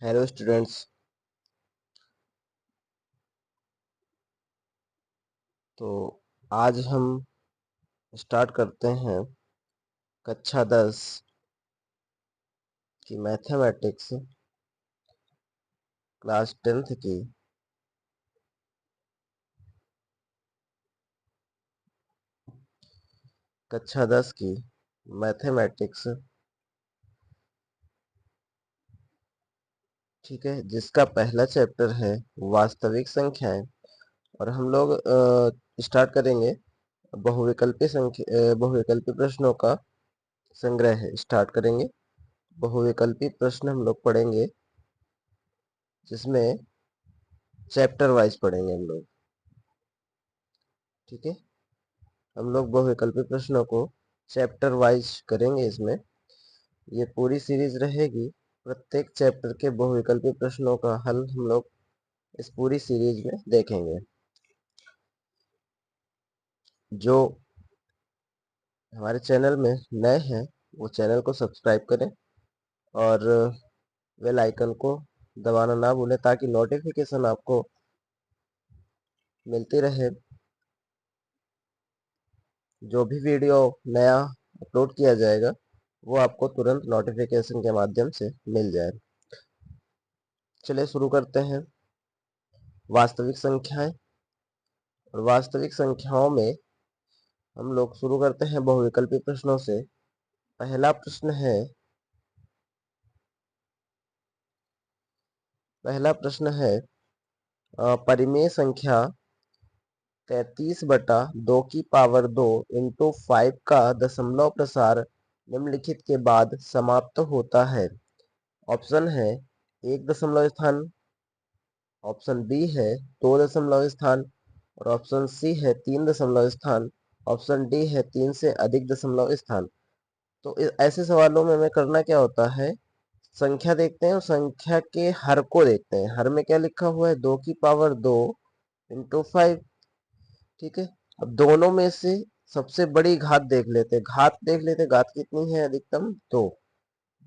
Hello students. तो आज हम स्टार्ट करते हैं कक्षा 10 की मैथमेटिक्स क्लास 10th की कक्षा 10 की मैथमेटिक्स, ठीक है, जिसका पहला चैप्टर है वास्तविक संख्याएं। और हम लोग स्टार्ट करेंगे बहुविकल्पी प्रश्नों का संग्रह है। स्टार्ट करेंगे बहुविकल्पी प्रश्न हम लोग पढ़ेंगे, जिसमें चैप्टर वाइज पढ़ेंगे हम लोग। ठीक है, हम लोग बहुविकल्पी प्रश्नों को चैप्टर वाइज करेंगे। इसमें ये पूरी सीरीज रहेगी। प्रत्येक चैप्टर के बहुविकल्पी प्रश्नों का हल हम लोग इस पूरी सीरीज में देखेंगे। जो हमारे चैनल में नए हैं वो चैनल को सब्सक्राइब करें और बेल आइकन को दबाना ना भूलें, ताकि नोटिफिकेशन आपको मिलती रहे। जो भी वीडियो नया अपलोड किया जाएगा वो आपको तुरंत नोटिफिकेशन के माध्यम से मिल जाए। चलिए शुरू करते हैं। वास्तविक संख्याएं। और वास्तविक संख्याओं में हम लोग शुरू करते हैं बहुविकल्पी प्रश्नों से। पहला प्रश्न है परिमेय संख्या 33/2 इंटू 5 का दशमलव प्रसार निम्नलिखित के बाद समाप्त होता है। ऑप्शन है 1 दशमलव स्थान, ऑप्शन बी है 2 दशमलव स्थान, और ऑप्शन सी है 3 दशमलव स्थान, ऑप्शन डी है 3 से अधिक दशमलव स्थान। तो ऐसे सवालों में हमें करना क्या होता है, संख्या देखते हैं और संख्या के हर को देखते हैं। हर में क्या लिखा हुआ है, 2 इंटू 5। ठीक है, अब दोनों में से सबसे बड़ी घात देख लेते हैं। घात कितनी है, अधिकतम 2।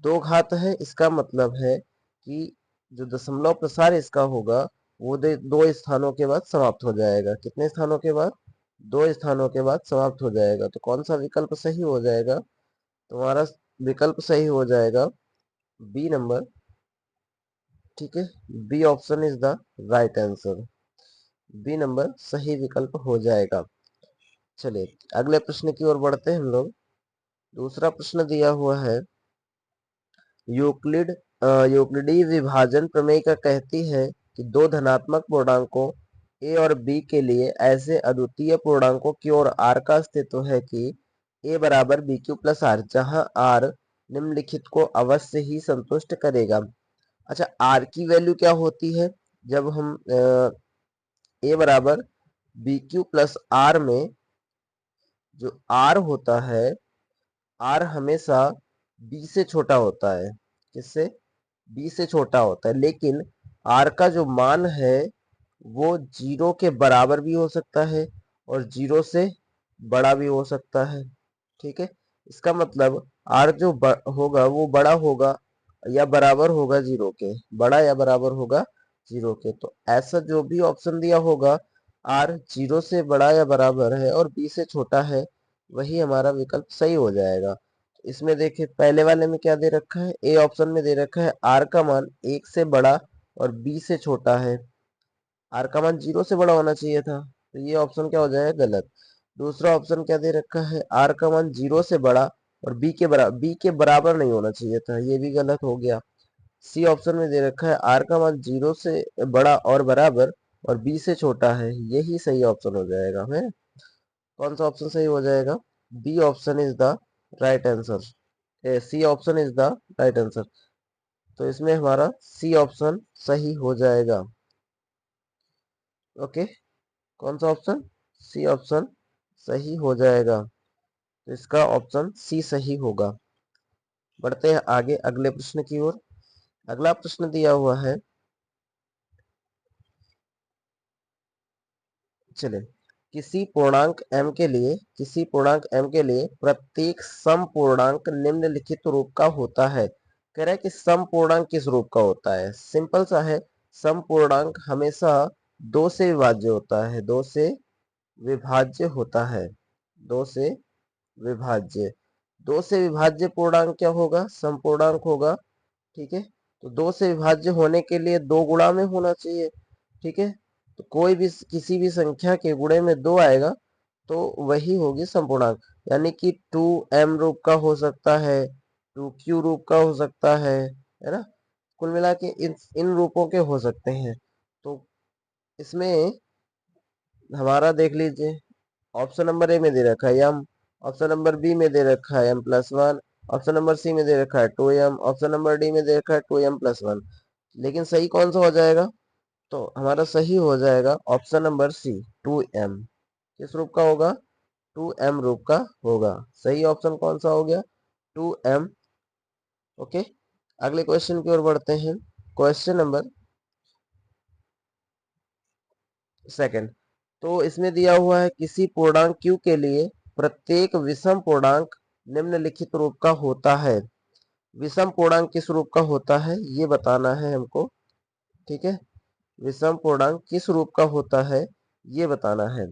2 घात है, इसका मतलब है कि जो दशमलव प्रसार इसका होगा वो 2 स्थानों के बाद समाप्त हो जाएगा। कितने स्थानों के बाद, 2 स्थानों के बाद समाप्त हो जाएगा। तो कौन सा विकल्प सही हो जाएगा, तुम्हारा विकल्प सही हो जाएगा बी नंबर। ठीक है, B option is the right answer. B number सही विकल्प हो जाएगा। चलिए अगले प्रश्न की ओर बढ़ते हैं हम लोग। दूसरा प्रश्न दिया हुआ है यूक्लिड यूक्लिडी विभाजन प्रमेय का कहती है कि दो धनात्मक पूर्णांकों a और b के लिए ऐसे अद्वितीय पूर्णांकों की ओर r का अस्तित्व है कि a बराबर बी क्यू प्लस आर, जहां r निम्नलिखित को अवश्य ही संतुष्ट करेगा। अच्छा, r की वैल्यू क्या होती है, जब हम a बराबर बी क्यू प्लस आर में जो r होता है, r हमेशा b से छोटा होता है। किससे, b से छोटा होता है। लेकिन r का जो मान है वो 0 के बराबर भी हो सकता है और 0 से बड़ा भी हो सकता है। ठीक है, इसका मतलब r जो होगा वो बड़ा होगा या बराबर होगा 0 के, बड़ा या बराबर होगा 0 के। तो ऐसा जो भी ऑप्शन दिया होगा r 0 से बड़ा या बराबर है और b से छोटा है, वही हमारा विकल्प सही हो जाएगा। इसमें देखिए पहले वाले में क्या दे रखा है, ए ऑप्शन में दे रखा है r का मान 1 से बड़ा और b से छोटा है। r का मान 0 से बड़ा होना चाहिए था, तो ये ऑप्शन क्या हो जाएगा, गलत। दूसरा ऑप्शन क्या दे रखा है, r का मान 0 से बड़ा और b के बराबर नहीं होना चाहिए था, ये भी गलत हो गया। सी ऑप्शन में दे रखा है r का मान 0 से बड़ा और बराबर और b से छोटा है, यही सही ऑप्शन हो जाएगा। है कौन सा ऑप्शन सही हो जाएगा, B option is the right answer. C option is the right answer. तो इसमें हमारा सी ऑप्शन सही हो जाएगा। ओके, कौन सा ऑप्शन, सी ऑप्शन सही हो जाएगा। तो इसका ऑप्शन सी सही होगा। बढ़ते हैं आगे अगले प्रश्न की ओर। अगला प्रश्न दिया हुआ है, चले, किसी पूर्णांक m के लिए प्रत्येक सम पूर्णांक निम्नलिखित रूप का होता है। कह रहा है कि सम पूर्णांक किस रूप का होता है। सिंपल सा है, सम पूर्णांक हमेशा दो से विभाज्य होता है, दो से विभाज्य होता है, दो से विभाज्य। दो से विभाज्य पूर्णांक क्या होगा, सम पूर्णांक होगा। ठीक है, तो दो से विभाज्य होने के लिए दो गुणा में होना चाहिए। ठीक है, तो कोई भी किसी भी संख्या के गुणे में दो आएगा तो वही होगी संपूर्णांक। यानी कि 2m रूप का हो सकता है, 2q रूप का हो सकता है ना। कुल मिला के इन रूपों के हो सकते हैं। तो इसमें हमारा देख लीजिए, ऑप्शन नंबर ए में दे रखा है m, ऑप्शन नंबर बी में दे रखा है m+1, ऑप्शन नंबर सी में दे रखा है 2m, ऑप्शन नंबर डी में दे रखा है 2m+1। लेकिन सही कौन सा हो जाएगा, तो हमारा सही हो जाएगा ऑप्शन नंबर सी 2m। किस रूप का होगा, 2m रूप का होगा। सही ऑप्शन कौन सा हो गया, 2m। ओके, अगले क्वेश्चन की ओर बढ़ते हैं। Question number second. तो इसमें दिया हुआ है किसी पूर्णांक q के लिए प्रत्येक विषम पूर्णांक निम्नलिखित रूप का होता है। विषम पूर्णांक किस रूप का होता है ये बताना है हमको। ठीक है, विषम पूर्णांक किस रूप का होता है ये बताना है।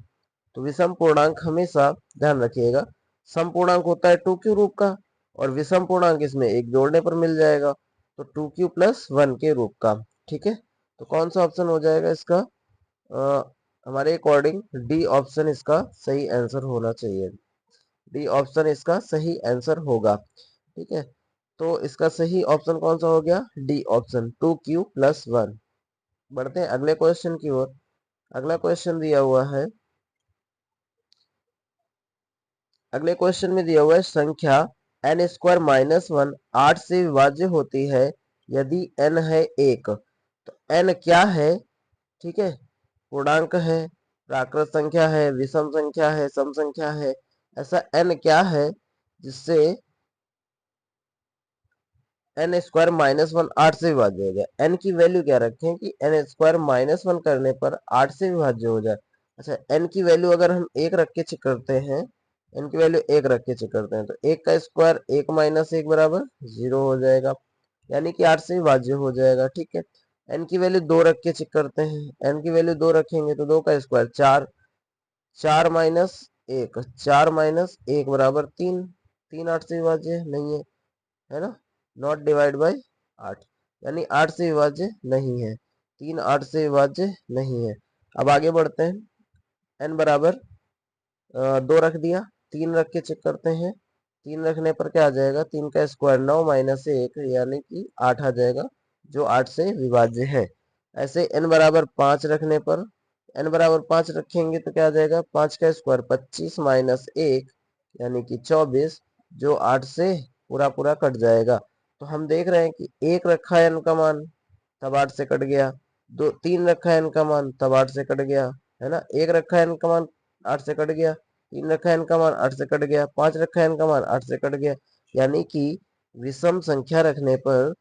तो विषम पूर्णांक हमेशा ध्यान रखिएगा, सम पूर्णांक होता है 2q रूप का, और विषम पूर्णांक इसमें एक जोड़ने पर मिल जाएगा तो 2q+1 के रूप का। ठीक है, तो कौन सा ऑप्शन हो जाएगा इसका, हमारे अकॉर्डिंग डी ऑप्शन इसका सही आंसर होना चाहिए। डी ऑप्शन इसका सही आंसर होगा। ठीक है, तो इसका सही ऑप्शन कौन सा हो गया, डी ऑप्शन 2q+1। बढ़ते हैं अगले क्वेश्चन की ओर। अगला क्वेश्चन दिया हुआ है, अगले क्वेश्चन में दिया हुआ है संख्या n² - 1 8 से विभाज्य होती है यदि n है 1। तो n क्या है, ठीक है, पूर्णांक है, प्राकृत संख्या है, विषम संख्या है, सम संख्या है। ऐसा n क्या है जिससे n² - 1 8 से विभाज्य हो जाए। n की वैल्यू क्या रखें कि n² - 1 करने पर 8 से विभाज्य हो जाए। अच्छा, n की वैल्यू अगर हम 1 रख के चेक करते हैं, n की वैल्यू 1 रख के चेक करते हैं तो 1 का स्क्वायर 1 - 1 बराबर 0 हो जाएगा, यानी कि 8 से विभाज्य हो जाएगा। ठीक है, n की वैल्यू 2 रख के चेक करते हैं, n की वैल्यू 2 रखेंगे तो 2 का स्क्वायर 4, 4 - 1, 4 - 1 बराबर 3, 3 8 से विभाज्य नहीं है ना, नॉट डिवाइड बाय 8, यानी 8 से विभाज्य नहीं है, 3 8 से विभाज्य नहीं है। अब आगे बढ़ते हैं, n बराबर 2 रख दिया, 3 रख के चेक करते हैं, 3 रखने पर क्या आ जाएगा, 3 का स्क्वायर 9 - 1 यानी कि 8 आ जाएगा, जो 8 से विभाज्य है। ऐसे n बराबर 5 रखने पर, n बराबर 5 रखेंगे तो क्या आ जाएगा, 5 का स्क्वायर 25 - 1 यानी कि 24, जो 8 से पूरा पूरा कट जाएगा। तो हम देख रहे हैं कि 1 रखा है n का मान, तब 8 से कट गया, 2 3 रखा है n का मान, तब 8 से कट गया, है ना। 1 रखा है n का मान, 8 से कट गया, 3 रखा है n का मान, 8 से कट गया, 5 रखा है n का मान, 8 से कट गया। यानी कि विषम संख्या रखने पर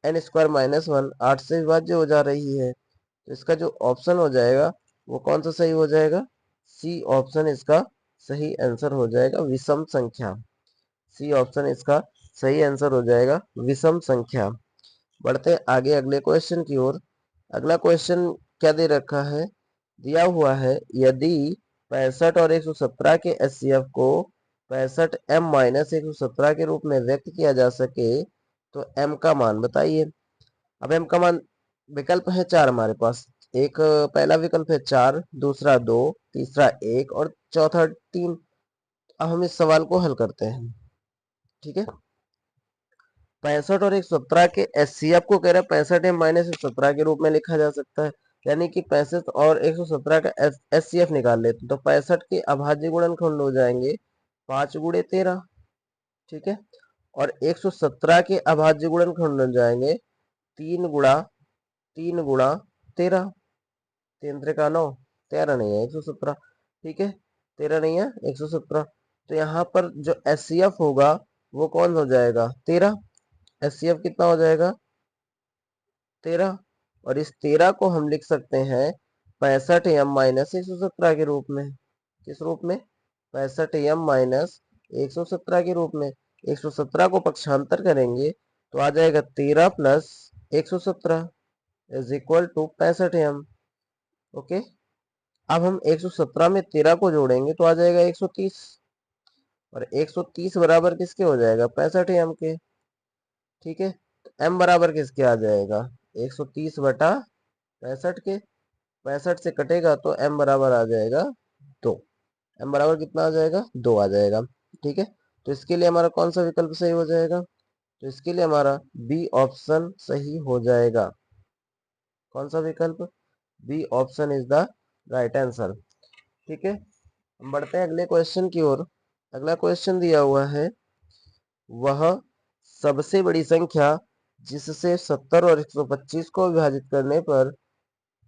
n² - 1 8 से विभाज्य हो जा रही है। तो इसका जो ऑप्शन हो जाएगा वो कौन सा सही हो जाएगा, सी ऑप्शन इसका सही आंसर हो जाएगा, विषम संख्या। सी ऑप्शन इसका सही आंसर हो जाएगा, विषम संख्या। बढ़ते हैं आगे अगले क्वेश्चन की ओर। अगला क्वेश्चन क्या दे रखा है, दिया हुआ है यदि 65 और 117 के एचसीएफ को 65m - 117 के रूप में व्यक्त किया जा सके तो m का मान बताइए। अब m का मान विकल्प है 4 हमारे पास, एक पहला विकल्प है 4, दूसरा 2, तीसरा 1 और चौथा 3। अब हम इस सवाल को हल करते हैं। ठीक है, 65 और 117 के एचसीएफ को कह रहा है 65m - 117 के रूप में लिखा जा सकता है, यानी कि 65 और 117 का एचसीएफ निकाल लेते तो 65 के अभाज्य गुणनखंड हो जाएंगे 5 × 13। ठीक है, और 117 के अभाज्य गुणनखंड हो जाएंगे 3 × 13, 3 त्रिका 9, 13 नहीं है 117। ठीक है, 13 नहीं है 117, तो यहाँ पर जो एचसीएफ होगा वो कौन हो जाएगा, 13। एचसीएफ कितना हो जाएगा, 13, और इस 13 को हम लिख सकते हैं 65m - 117 के रूप में। किस रूप में, 65m - 117 के रूप में। 117 को पक्षांतर करेंगे तो आ जाएगा 13 plus 117 is equal to 65 m। Okay, अब हम 117 में 13 को जोड़ेंगे तो आ जाएगा 130, और 130 बराबर किसके हो जाएगा 65 m के। ठीक है, तो m बराबर किसके आ जाएगा 130 बटा 65 के। 65 से कटेगा तो m बराबर आ जाएगा 2। m बराबर कितना आ जाएगा 2 आ जाएगा। ठीक है, तो इसके लिए हमारा कौन सा विकल्प सही हो जाएगा, तो इसके लिए हमारा बी ऑप्शन सही हो जाएगा। कौन सा विकल्प, B option is the right answer. ठीक है, हम बढ़ते हैं अगले क्वेश्चन की ओर। अगला क्वेश्चन दिया हुआ है, वह सबसे बड़ी संख्या जिससे 70 और 125 को विभाजित करने पर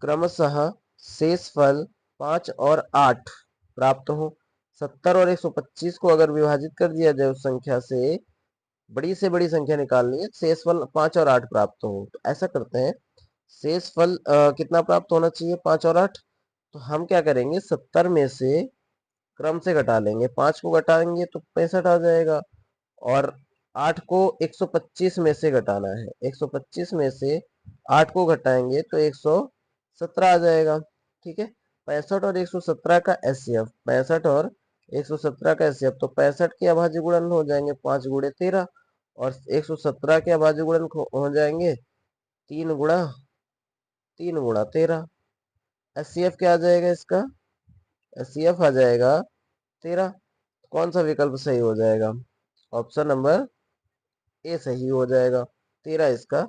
क्रमशः शेषफल 5 और 8 प्राप्त हो। 70 और 125 को अगर विभाजित कर दिया जाए उस संख्या से बड़ी संख्या निकालनी है, शेषफल 5 और 8 प्राप्त हो। तो ऐसा करते हैं, शेषफल कितना प्राप्त होना चाहिए 5 और 8। तो हम क्या करेंगे 70 में से क्रम से घटा लेंगे, 5 को घटाएंगे तो 65 आ जाएगा, और 8 को 125 में से घटाना है, 125 में से 8 को घटाएंगे तो 117 आ जाएगा। ठीक है, 65 और 117 का एचसीएफ, 65 और 117 का एचसीएफ, तो 65 के अभाज्य गुणन हो जाएंगे 5 गुणे 13, और 117 के अभाज्य गुणन हो जाएंगे 3 गुणा 13। एचसीएफ क्या आ जाएगा इसका, एचसीएफ आ जाएगा 13। कौन सा विकल्प सही हो जाएगा, ऑप्शन नंबर ए सही हो जाएगा, 13 इसका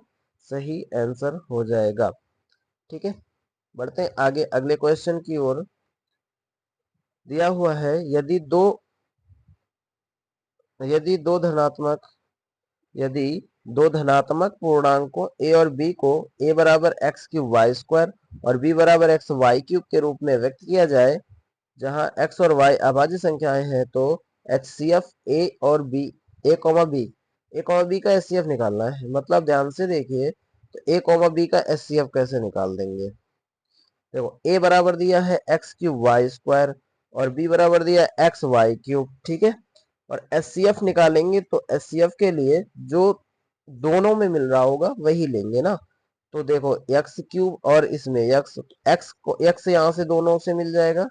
सही आंसर हो जाएगा। ठीक है, बढ़ते हैं आगे अगले क्वेश्चन की ओर। दिया हुआ है, यदि दो धनात्मक पूर्णांकों a और b को a बराबर एक्स क्यूब वाई स्क्वायर और b बराबर एक्स वाई क्यूब के रूप में व्यक्त किया जाए, जहां x और y अभाज्य संख्याएं हैं, तो HCF a और b, a, b का HCF निकालना है। मतलब ध्यान से देखिए, तो a, b का HCF कैसे निकाल देंगे। देखो, a बराबर दिया है एक्स क्यूब वाई स्क्वायर और b बराबर दिया है एक्स वाई क्यूब। ठीक है, और HCF निकालेंगे तो HCF के लिए जो दोनों में मिल रहा होगा वही लेंगे ना। तो देखो एक्स क्यूब और इसमें एक्स यहाँ से दोनों से मिल जाएगा,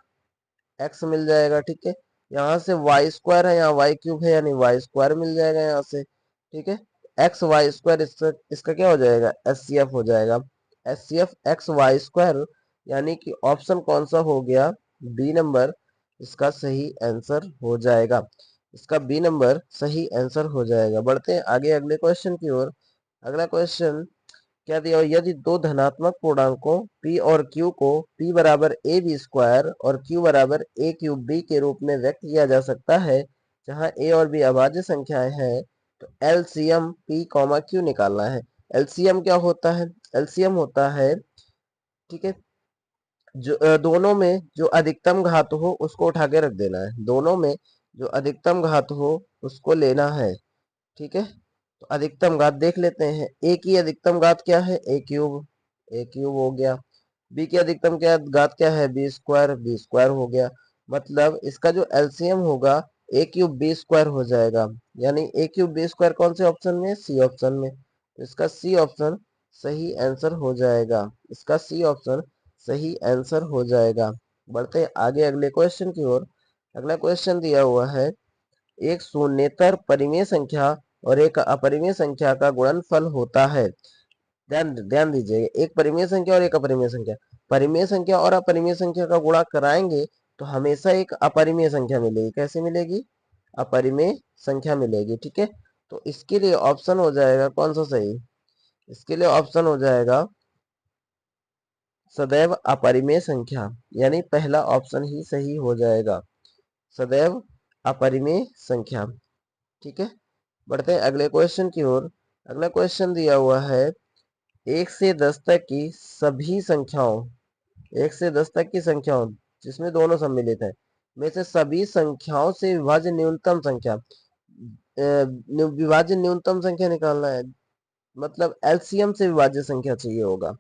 एक्स मिल जाएगा। ठीक है, यहाँ से वाई स्क्वायर है, यहाँ वाई क्यूब है, यानी वाई स्क्वायर मिल जाएगा यहाँ से। ठीक है, एक्स वाई स्क्वायर इसका क्या हो जाएगा एचसीएफ हो जाएगा, एचसीएफ एक्स वाई स्क्वायर, यानी कि ऑप्शन कौन सा हो गया, बी नंबर इसका सही आंसर हो जाएगा। इसका बी नंबर सही आंसर हो जाएगा। बढ़ते हैं आगे अगले क्वेश्चन की ओर। अगला क्वेश्चन क्या दिया, यदि दो धनात्मक पूर्णांकों p और q को p बराबर ए बी स्क्वायर और q बराबर ए क्यूब बी के रूप में व्यक्त किया जा सकता है, जहां a और b अभाज्य संख्याएं हैं, तो एलसीएम p कॉमा q निकालना है। एलसीएम क्या होता है, एलसीएम होता है, ठीक है, जो दोनों में जो अधिकतम घात हो उसको उठा के रख देना है, दोनों में जो अधिकतम घात हो उसको लेना है। ठीक है, तो अधिकतम घात देख लेते हैं। ए की अधिकतम घात क्या है, ए क्यूब हो गया। बी की अधिकतम क्या घात क्या है, बी स्क्वायर हो गया। मतलब इसका जो एलसीएम होगा ए क्यूब बी स्क्वायर हो जाएगा, यानी ए क्यूब बी स्क्वायर कौन से ऑप्शन में, सी ऑप्शन में। तो इसका सी ऑप्शन सही आंसर हो जाएगा, इसका सी ऑप्शन सही आंसर हो जाएगा। बढ़ते हैं आगे अगले क्वेश्चन की ओर। अगला क्वेश्चन दिया हुआ है, एक शून्येतर परिमेय संख्या और एक अपरिमेय संख्या का गुणनफल होता है। ध्यान ध्यान दीजिए, एक परिमेय संख्या और एक अपरिमेय संख्या, परिमेय संख्या और अपरिमेय संख्या का गुणा कराएंगे तो हमेशा एक अपरिमेय संख्या मिलेगी। कैसे मिलेगी, अपरिमेय संख्या मिलेगी। ठीक है, तो इसके लिए ऑप्शन हो जाएगा कौन सा सही, इसके लिए ऑप्शन हो जाएगा सदैव अपरिमेय संख्या, यानी पहला ऑप्शन ही सही हो जाएगा, सदैव अपरिमेय संख्या। ठीक है, बढ़ते हैं अगले क्वेश्चन की ओर। अगला क्वेश्चन दिया हुआ है, 1 से 10 तक की सभी संख्याओं, 1 से 10 तक की संख्याओं जिसमें दोनों सम्मिलित है में से सभी संख्याओं से विभाज्य न्यूनतम संख्या, विभाज्य न्यूनतम संख्या निकालना है। मतलब एलसीएम से विभाज्य संख्या चाहिए होगा।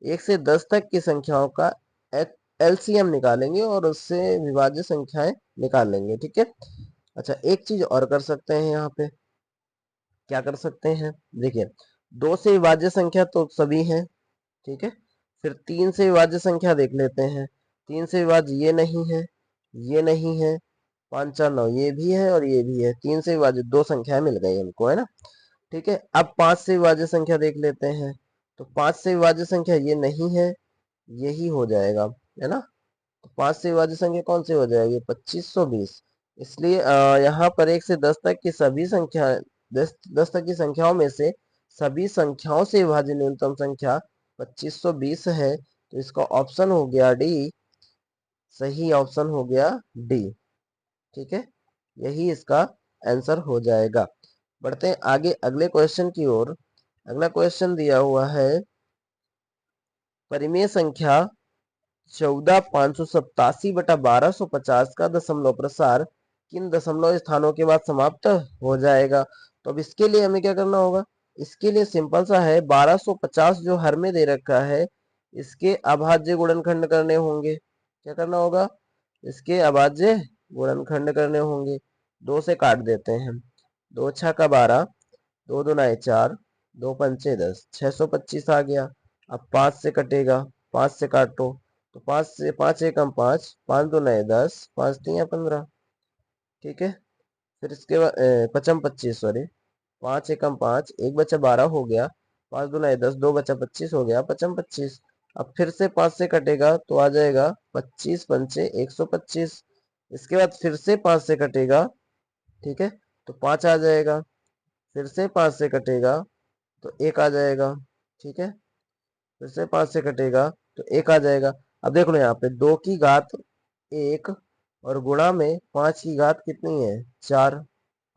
1 से 10 तक की संख्याओं का एलसीएम निकालेंगे और उससे विभाज्य संख्याएं निकाल लेंगे। ठीक है, अच्छा एक चीज और कर सकते हैं यहाँ पे, क्या कर सकते हैं, देखिए 2 से विभाज्य संख्या तो सभी हैं, ठीक है। फिर 3 से विभाज्य संख्या देख लेते हैं। 3 से विभाज्य ये नहीं है, ये नहीं है, 5 4 9 ये भी है और ये भी है। 3 से विभाज्य 2 संख्याएं मिल गई हमको, है ना। ठीक है, अब 5 से विभाज्य संख्या देख लेते हैं। तो 5 से विभाज्य संख्या ये नहीं है, यही हो जाएगा, है ना। तो 5 से विभाज्य संख्या कौन सी हो जाएगी, 2520। इसलिए यहाँ पर 1 से 10 तक की सभी संख्या 10 तक की संख्याओं में से सभी संख्याओं से विभाज्य न्यूनतम संख्या 2520 है। तो इसका ऑप्शन हो गया डी, सही ऑप्शन हो गया डी। ठीक है, यही इसका आंसर हो जाएगा। बढ़ते हैं आगे अगले क्वेश्चन की ओर। अगला क्वेश्चन दिया हुआ है, परिमेय संख्या 14,587/1250 का दशमलव प्रसार किन दशमलव स्थानों के बाद समाप्त हो जाएगा। तो अब इसके लिए हमें क्या करना होगा, इसके लिए सिंपल सा है, 1250 जो हर में दे रखा है इसके अभाज्य गुणनखंड करने होंगे। क्या करना होगा, इसके अभाज्य गुणनखंड करने होंगे। 2 से काट देते हैं, 2 छः का 12, 2 दूना 4, 2 पंचे 10, 625 आ गया। अब 5 से कटेगा, 5 से काटो तो 5 से 5 एकम 5, 5 दूना 10, 5 तीन 15। ठीक है, फिर इसके बाद 5 25 सॉरी, 5 एकम 5, 1 बचा 12 हो गया, 5 दूना 10, 2 बचा 25 हो गया, 5 25। अब फिर से 5 से कटेगा तो आ जाएगा 25 पंचे 125। इसके बाद फिर से 5 से कटेगा, ठीक है, तो 5 आ जाएगा। फिर से 5 से कटेगा तो 1 आ जाएगा, ठीक है। फिर से 5 से कटेगा तो 1 आ जाएगा। अब देख लो यहाँ पे 2 की घात 1 और गुणा में 5 की घात कितनी है, 4।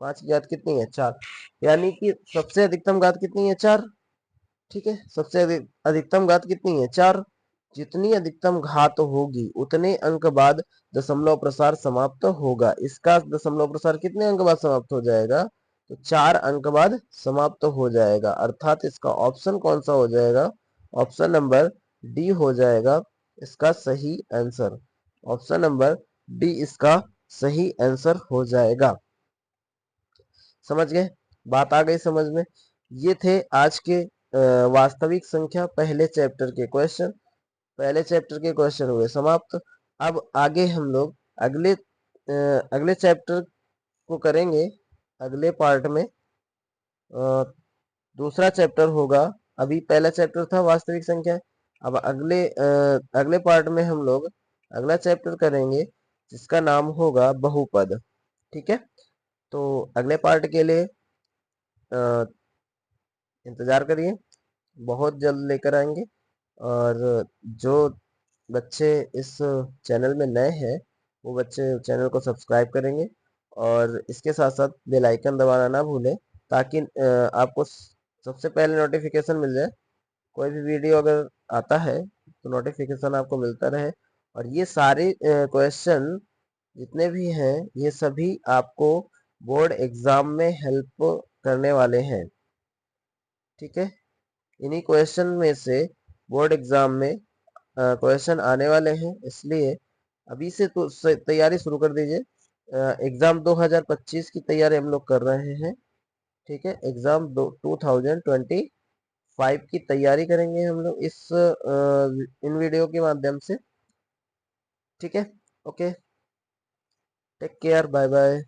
5 की घात कितनी है, 4। यानी कि सबसे अधिकतम घात कितनी है, 4। ठीक है, सबसे अधिकतम घात कितनी है, 4। जितनी अधिकतम घात होगी उतने अंक बाद दशमलव प्रसार समाप्त होगा। इसका दशमलव प्रसार कितने अंक बाद समाप्त हो जाएगा, तो 4 अंक बाद समाप्त हो जाएगा। अर्थात इसका ऑप्शन कौन सा हो जाएगा, ऑप्शन नंबर डी हो जाएगा इसका सही आंसर। ऑप्शन नंबर डी इसका सही आंसर हो जाएगा। समझ गए, बात आ गई समझ में। ये थे आज के वास्तविक संख्या पहले चैप्टर के क्वेश्चन। पहले चैप्टर के क्वेश्चन हुए समाप्त। अब आगे हम लोग अगले चैप्टर को करेंगे। अगले पार्ट में दूसरा चैप्टर होगा। अभी पहला चैप्टर था वास्तविक संख्या। अब अगले पार्ट में हम लोग अगला चैप्टर करेंगे जिसका नाम होगा बहुपद। ठीक है, तो अगले पार्ट के लिए इंतजार करिए, बहुत जल्द लेकर आएंगे। और जो बच्चे इस चैनल में नए हैं वो बच्चे चैनल को सब्सक्राइब करेंगे और इसके साथ साथ बेल आइकन दबाना ना भूलें, ताकि आपको सबसे पहले नोटिफिकेशन मिल जाए। कोई भी वीडियो अगर आता है तो नोटिफिकेशन आपको मिलता रहे। और ये सारे क्वेश्चन जितने भी हैं ये सभी आपको बोर्ड एग्जाम में हेल्प करने वाले हैं। ठीक है, इन्हीं क्वेश्चन में से बोर्ड एग्जाम में क्वेश्चन आने वाले हैं, इसलिए अभी से तो तैयारी शुरू कर दीजिए। एग्जाम 2025 की तैयारी हम लोग कर रहे हैं। ठीक है, एग्जाम 2025 की तैयारी करेंगे हम लोग इन वीडियो के माध्यम से। ठीक है, okay, take care, bye bye.